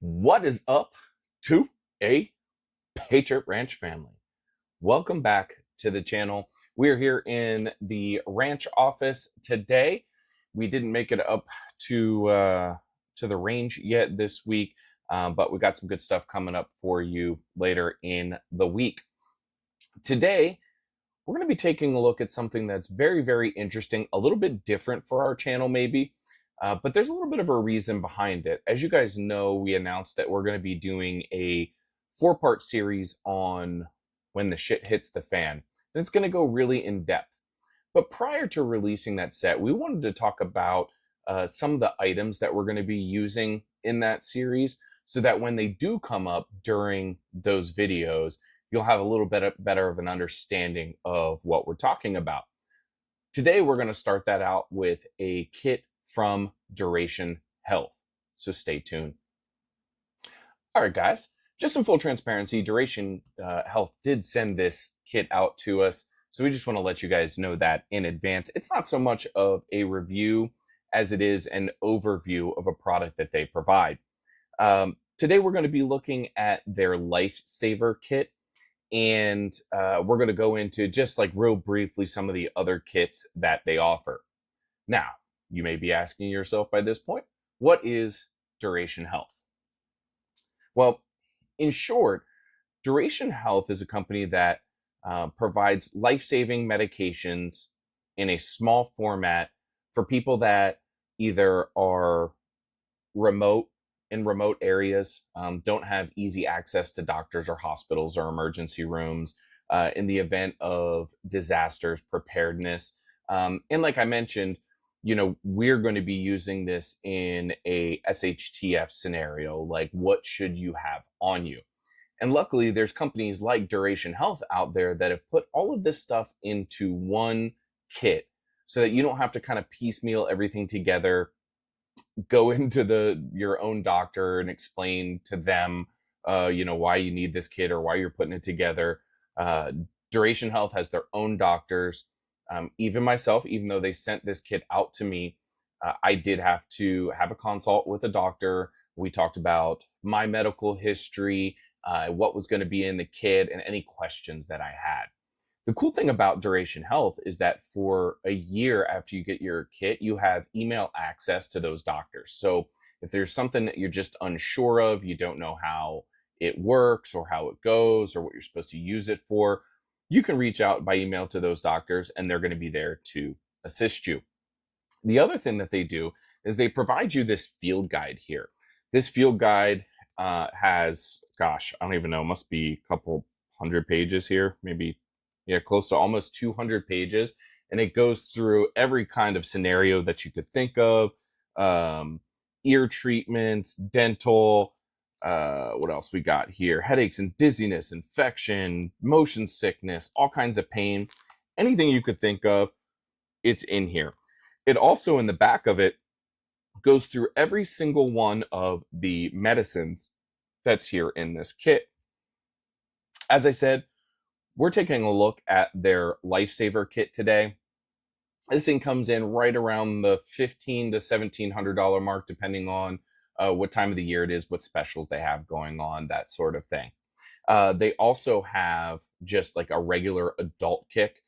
What is up to a Patriot Ranch family? Welcome back to the channel. We're here in the ranch office today. We didn't make it up to the range yet this week, but we got some good stuff coming up for you later in the week. Today, we're going to be taking a look at something that's very, very interesting, a little bit different for our channel maybe, but there's a little bit of a reason behind it. As you guys know, we announced that we're going to be doing a 4-part series on when the shit hits the fan. And it's going to go really in depth. But prior to releasing that set, we wanted to talk about some of the items that we're going to be using in that series so that when they do come up during those videos, you'll have a little bit better of an understanding of what we're talking about. Today, we're going to start that out with a kit from Duration Health. So stay tuned. All right, guys, just some full transparency. Duration Health did send this kit out to us. So we just want to let you guys know that in advance. It's not so much of a review as it is an overview of a product that they provide. Today, we're going to be looking at their Lifesaver Kit. And we're going to go into just like real briefly some of the other kits that they offer. Now, you may be asking yourself by this point, what is Duration Health? Well, in short, Duration Health is a company that provides life-saving medications in a small format for people that either are in remote areas, don't have easy access to doctors or hospitals or emergency rooms, in the event of disasters, preparedness. And like I mentioned, we're going to be using this in a SHTF scenario, like what should you have on you? And luckily, there's companies like Duration Health out there that have put all of this stuff into one kit so that you don't have to kind of piecemeal everything together, go into your own doctor and explain to them, why you need this kit or why you're putting it together. Duration Health has their own doctors. Even myself, even though they sent this kit out to me, I did have to have a consult with a doctor. We talked about my medical history, what was going to be in the kit, and any questions that I had. The cool thing about Duration Health is that for a year after you get your kit, you have email access to those doctors. So if there's something that you're just unsure of, you don't know how it works or how it goes or what you're supposed to use it for, you can reach out by email to those doctors and they're going to be there to assist you. The other thing that they do is they provide you this field guide here. This field guide has, gosh, I don't even know, must be a couple hundred pages here, maybe, yeah, close to almost 200 pages. And it goes through every kind of scenario that you could think of, ear treatments, dental, what else we got here? Headaches and dizziness, infection, motion sickness, all kinds of pain, anything you could think of, it's in here. It also, in the back of it, goes through every single one of the medicines that's here in this kit. As I said, we're taking a look at their Lifesaver Kit today. This thing comes in right around the $1,500 to $1,700 mark, depending on what time of the year it is, what specials they have going on, that sort of thing. They also have just like a regular adult kit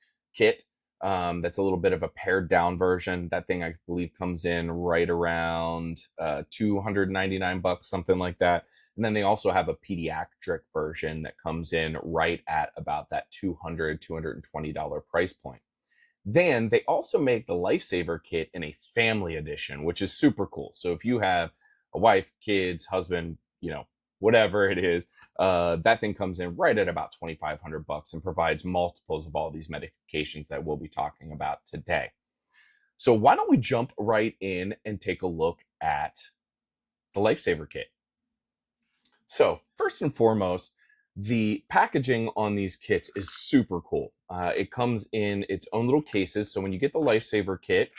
that's a little bit of a pared down version. That thing, I believe, comes in right around $299, something like that. And then they also have a pediatric version that comes in right at about that $200, $220 price point. Then they also make the Lifesaver Kit in a family edition, which is super cool. So if you have a wife, kids, husband, whatever it is, that thing comes in right at about $2,500 and provides multiples of all these medications that we'll be talking about today. So why don't we jump right in and take a look at the Lifesaver Kit? So first and foremost, the packaging on these kits is super cool. It comes in its own little cases. So when you get the Lifesaver Kit,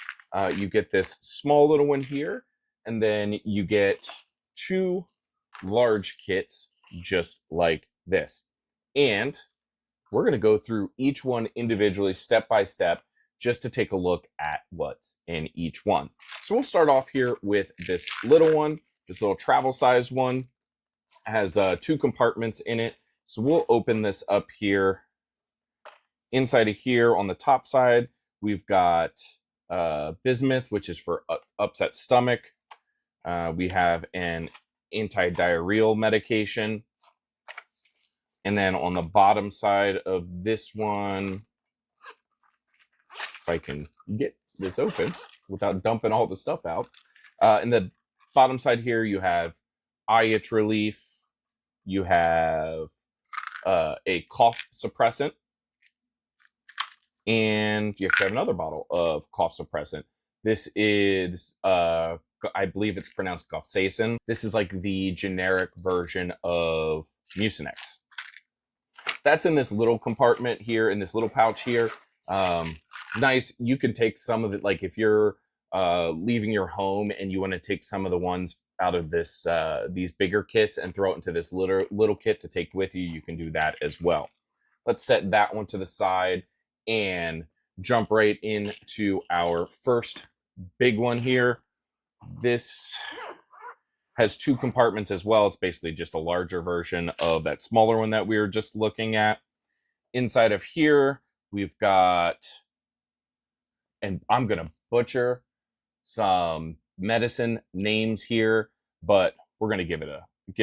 you get this small little one here, and then you get two large kits just like this. And we're going to go through each one individually, step by step, just to take a look at what's in each one. So we'll start off here with this little one, this little travel size one. It has 2 compartments in it. So we'll open this up here. Inside of here on the top side, we've got bismuth, which is for upset stomach. We have an anti-diarrheal medication. And then on the bottom side of this one, if I can get this open without dumping all the stuff out. In the bottom side here, you have eye itch relief. You have a cough suppressant. And you have another bottle of cough suppressant. This is, I believe it's pronounced Gofsacin. This is like the generic version of Mucinex. That's in this little compartment here, in this little pouch here. Nice. You can take some of it, like if you're leaving your home and you want to take some of the ones out of this these bigger kits and throw it into this little kit to take with you, you can do that as well. Let's set that one to the side and jump right into our first big one here. This has 2 compartments as well. It's basically just a larger version of that smaller one that we were just looking at. Inside of here, we've got, and I'm going to butcher some medicine names here, but we're going to give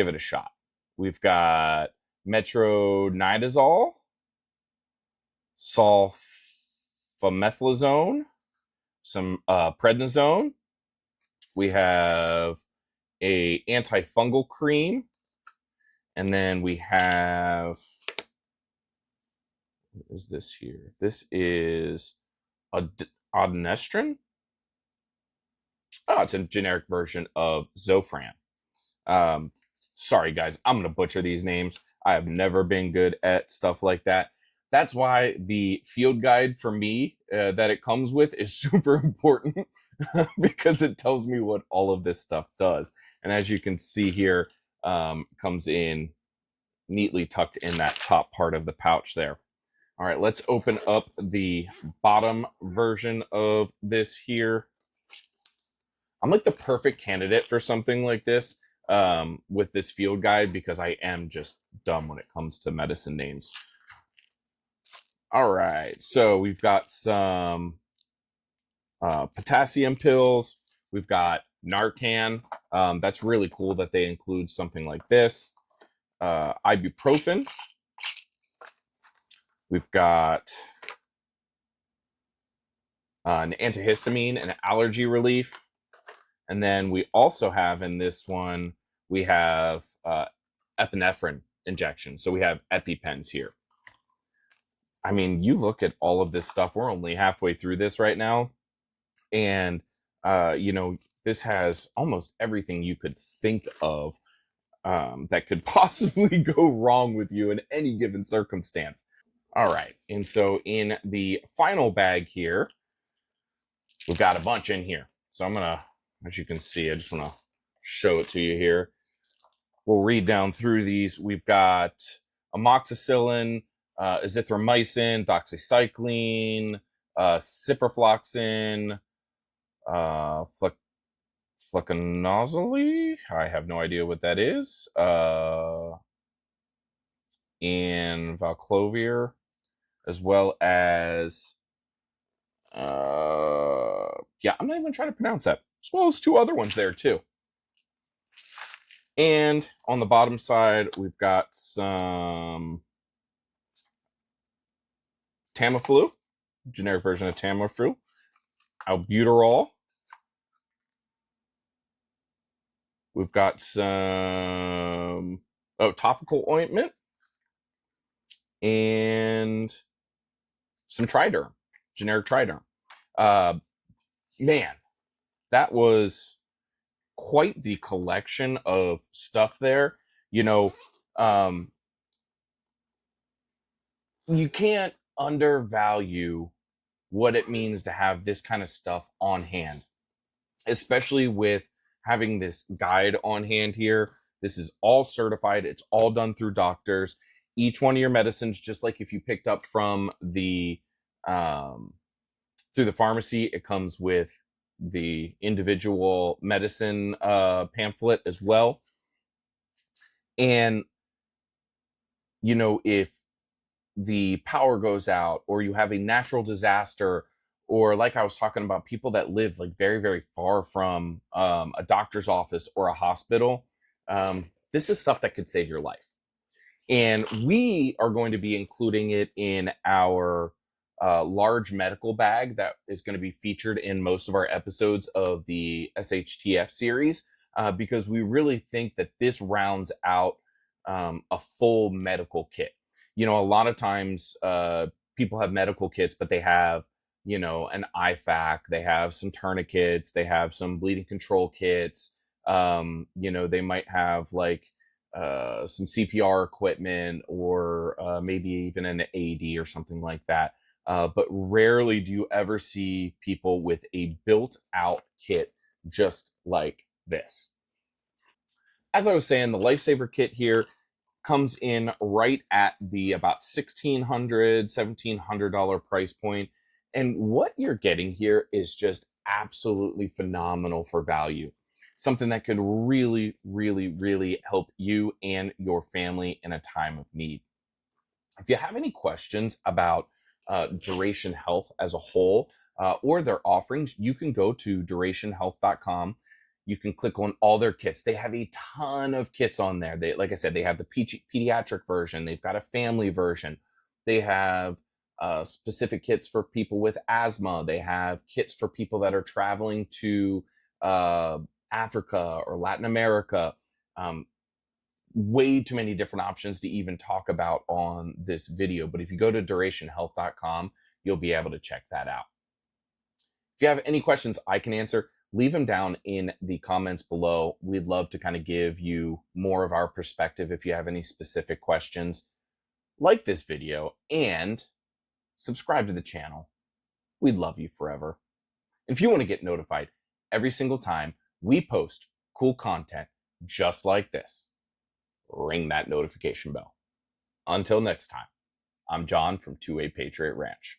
it a shot. We've got metronidazole, sulfamethlazone, some prednisone. We have a antifungal cream, and then we have, what is this here? This is odinestrin. Oh, it's a generic version of Zofran. Sorry guys, I'm gonna butcher these names. I have never been good at stuff like that. That's why the field guide for me that it comes with is super important because it tells me what all of this stuff does. And as you can see here, comes in neatly tucked in that top part of the pouch there. All right, let's open up the bottom version of this here. I'm like the perfect candidate for something like this with this field guide because I am just dumb when it comes to medicine names. All right, so we've got some potassium pills. We've got Narcan. That's really cool that they include something like this. Ibuprofen. We've got an antihistamine and allergy relief. And then we also have in this one, we have epinephrine injection. So we have EpiPens here. I mean, you look at all of this stuff. We're only halfway through this right now. And, you know, this has almost everything you could think of that could possibly go wrong with you in any given circumstance. All right. And so in the final bag here, we've got a bunch in here. So I'm going to, as you can see, I just want to show it to you here. We'll read down through these. We've got amoxicillin, azithromycin, doxycycline, ciprofloxacin, fluconazole. I have no idea what that is. And valclovir, as well as, yeah, I'm not even trying to pronounce that. As well as 2 other ones there too. And on the bottom side, we've got some Tamiflu, generic version of Tamiflu, albuterol. We've got some topical ointment and some Triderm, generic Triderm. Man, that was quite the collection of stuff there. You know, you can't undervalue what it means to have this kind of stuff on hand, especially with having this guide on hand here. This is all certified. It's all done through doctors. Each one of your medicines, just like if you picked up from the through the pharmacy, it comes with the individual medicine pamphlet as well. And if the power goes out, or you have a natural disaster, or like I was talking about, people that live like very, very far from a doctor's office or a hospital, this is stuff that could save your life. And we are going to be including it in our large medical bag that is going to be featured in most of our episodes of the SHTF series, because we really think that this rounds out a full medical kit. A lot of times people have medical kits, but they have, an IFAC, they have some tourniquets, they have some bleeding control kits. They might have like some CPR equipment, or maybe even an AD or something like that. But rarely do you ever see people with a built out kit just like this. As I was saying, the Lifesaver Kit here comes in right at the about $1,700 price point. And what you're getting here is just absolutely phenomenal for value. Something that could really, really, really help you and your family in a time of need. If you have any questions about Duration Health as a whole, or their offerings, you can go to durationhealth.com. You can click on all their kits. They have a ton of kits on there. Like I said, they have the pediatric version. They've got a family version. They have specific kits for people with asthma. They have kits for people that are traveling to Africa or Latin America. Way too many different options to even talk about on this video. But if you go to durationhealth.com, you'll be able to check that out. If you have any questions I can answer, leave them down in the comments below. We'd love to kind of give you more of our perspective. If you have any specific questions, like this video and subscribe to the channel. We'd love you forever. If you want to get notified every single time we post cool content just like this, ring that notification bell. Until next time, I'm John from 2A Patriot Ranch.